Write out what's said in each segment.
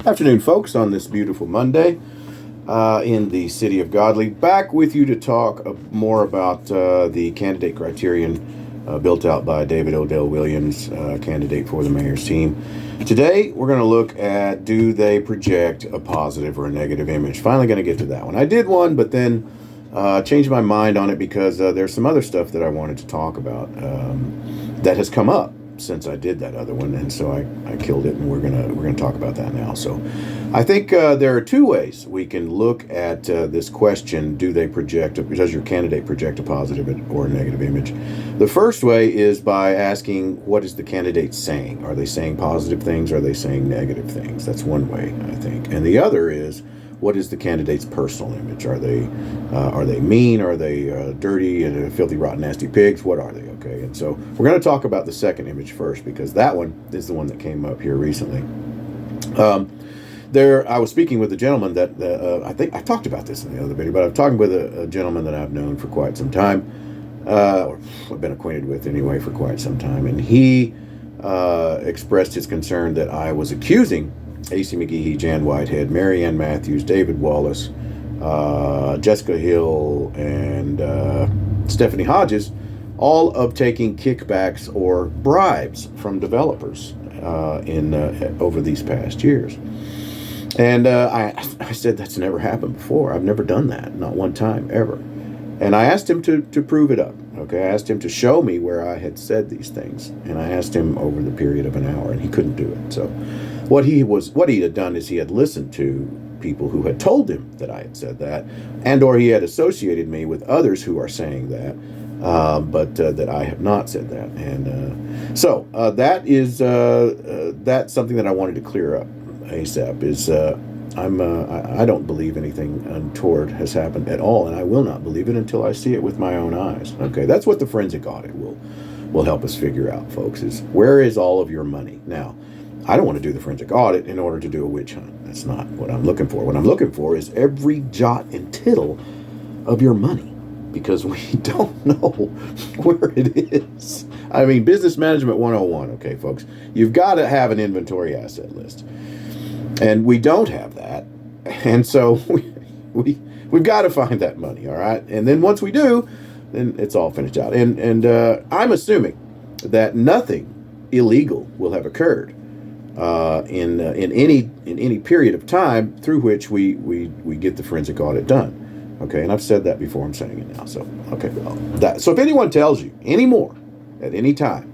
Afternoon, folks, on this beautiful Monday in the city of Godly. Back with you to talk more about the candidate criterion built out by David Odell Williams, candidate for the mayor's team. Today, we're going to look at, do they project a positive or a negative image? Finally going to get to that one. I did one, but then changed my mind on it because there's some other stuff that I wanted to talk about that has come up since I did that other one, and so I killed it, and we're gonna talk about that now. So I think there are two ways we can look at this question: does your candidate project a positive or a negative image? The first way is by asking, what is the candidate saying? Are they saying positive things? Are they saying negative things? That's one way, I think. And the other is, what is the candidate's personal image? Are they mean? Are they dirty and filthy, rotten, nasty pigs? What are they? Okay, and so we're going to talk about the second image first, because that one is the one that came up here recently. I was speaking with a gentleman that I think I talked about this in the other video, but I'm talking with a gentleman that I've known for quite some time, or I've been acquainted with anyway for quite some time, and he expressed his concern that I was accusing A.C. McGehee, Jan Whitehead, Mary Ann Matthews, David Wallace, Jessica Hill, and Stephanie Hodges, all of taking kickbacks or bribes from developers over these past years. And I said, that's never happened before. I've never done that, not one time, ever. And I asked him to prove it up. Okay, I asked him to show me where I had said these things, and I asked him over the period of an hour, and he couldn't do it. So what he had done is he had listened to people who had told him that I had said that, and or he had associated me with others who are saying that, but that I have not said that. And so that's something that I wanted to clear up ASAP. Is I don't believe anything untoward has happened at all, and I will not believe it until I see it with my own eyes. Okay, that's what the forensic audit will help us figure out, folks, is where is all of your money? Now, I don't want to do the forensic audit in order to do a witch hunt. That's not what I'm looking for. What I'm looking for is every jot and tittle of your money, because we don't know where it is. I mean, business management 101, okay, folks? You've got to have an inventory asset list. And we don't have that. And so we've got to find that money, all right? And then once we do, then it's all finished out. And I'm assuming that nothing illegal will have occurred in any period of time through which we get the forensic audit done. Okay, and I've said that before, I'm saying it now. So, okay, so if anyone tells you anymore at any time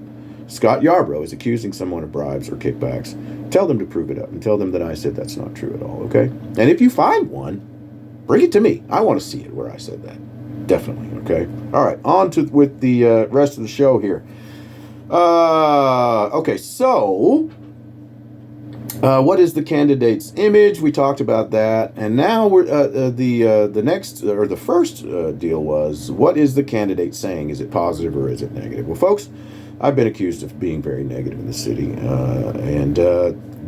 Scott Yarbrough is accusing someone of bribes or kickbacks, tell them to prove it up and tell them that I said that's not true at all, okay? And if you find one, bring it to me. I want to see it where I said that. Definitely, okay? All right, on with the rest of the show here. Okay, so what is the candidate's image? We talked about that, and now we're the next or the first deal was, what is the candidate saying? Is it positive or is it negative? Well, folks, I've been accused of being very negative in the city, and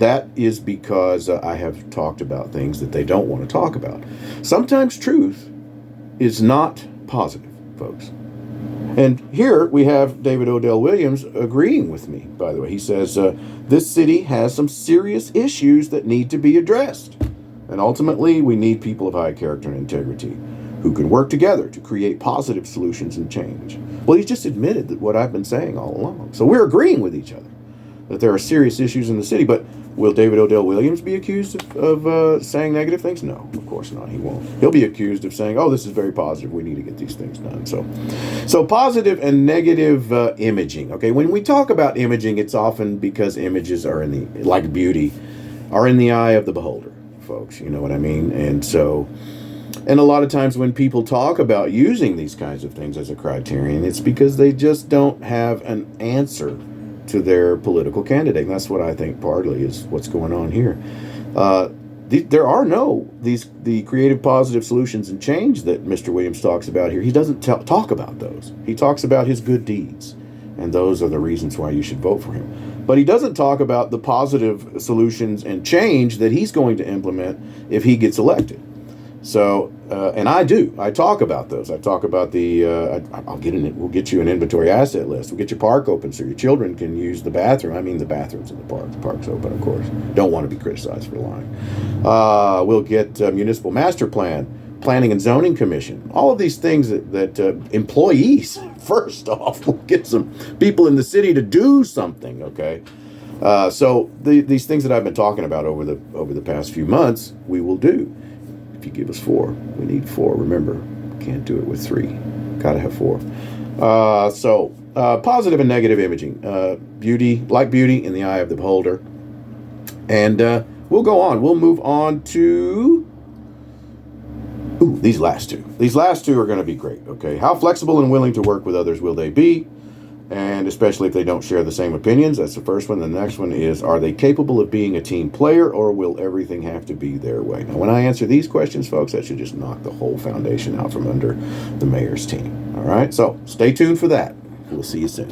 that is because I have talked about things that they don't want to talk about. Sometimes truth is not positive, folks. And here we have David Odell Williams agreeing with me, by the way. He says, this city has some serious issues that need to be addressed. And ultimately, we need people of high character and integrity who can work together to create positive solutions and change. Well, he's just admitted that what I've been saying all along. So we're agreeing with each other that there are serious issues in the city. But will David Odell Williams be accused of saying negative things? No, of course not. He won't. He'll be accused of saying, oh, this is very positive. We need to get these things done. So positive and negative imaging. Okay, when we talk about imaging, it's often because images are like beauty, are in the eye of the beholder, folks. You know what I mean? And a lot of times when people talk about using these kinds of things as a criterion, it's because they just don't have an answer to their political candidate. And that's what I think partly is what's going on here. There are the creative positive solutions and change that Mr. Williams talks about here. He doesn't talk about those. He talks about his good deeds, and those are the reasons why you should vote for him. But he doesn't talk about the positive solutions and change that he's going to implement if he gets elected. So and I do. I talk about those. I talk about the. We'll get you an inventory asset list. We'll get your park open so your children can use the bathroom. I mean, the bathrooms in the park. The park's open, of course. Don't want to be criticized for lying. We'll get municipal master plan, planning and zoning commission. All of these things that employees. First off, we'll get some people in the city to do something. Okay. So these things that I've been talking about over the past few months, we will do. If you give us 4, we need 4. Remember, can't do it with 3. Got to have 4. So positive and negative imaging, beauty in the eye of the beholder, and we'll go on. We'll move on to these last two. These last two are going to be great. Okay, how flexible and willing to work with others will they be? And especially if they don't share the same opinions. That's the first one. The next one is, are they capable of being a team player, or will everything have to be their way? Now, when I answer these questions, folks, that should just knock the whole foundation out from under the mayor's team. All right? So stay tuned for that. We'll see you soon.